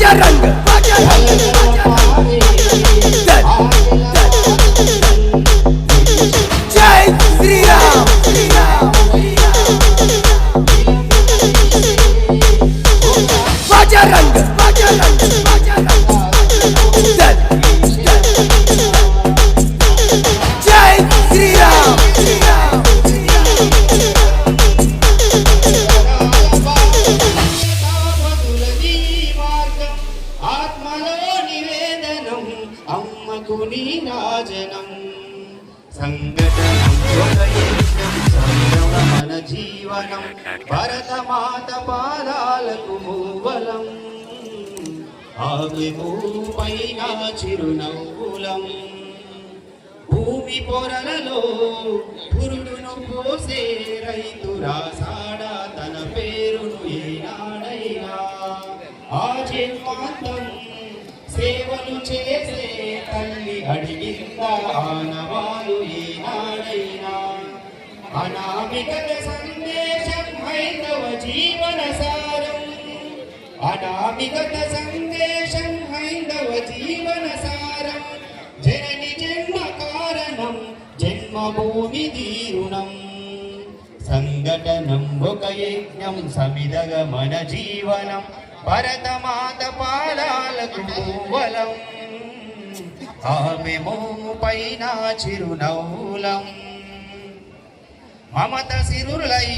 बजरंग जय श्री राम बजरंग जय श्री राम మన జీవనం భరతమాత పాదాలకు మూవలం ఆమె మూపైన చిరునవ్వులం భూమి పొరలలో పురుడును పోసే రైతు రాసాడ తన పేరును ఏనాడైనా ఆ జన్మాంతం సేవలు చేసే తల్లి అడిగిందా ఆనవాలు ఏనాడైనా అనామికత సందేశం హైందవ జీవన సారం అనామికత సందేశం హైందవ జీవన సారం జనని జన్మ కారణం జన్మభూమి దీరుణం సంఘటనం ఒక యజ్ఞం సమిదగ మన జీవనం భరతమాత పాదాలకు మూవలం ఆమె మోము పైన చిరునవ్వులం మమత సిరులై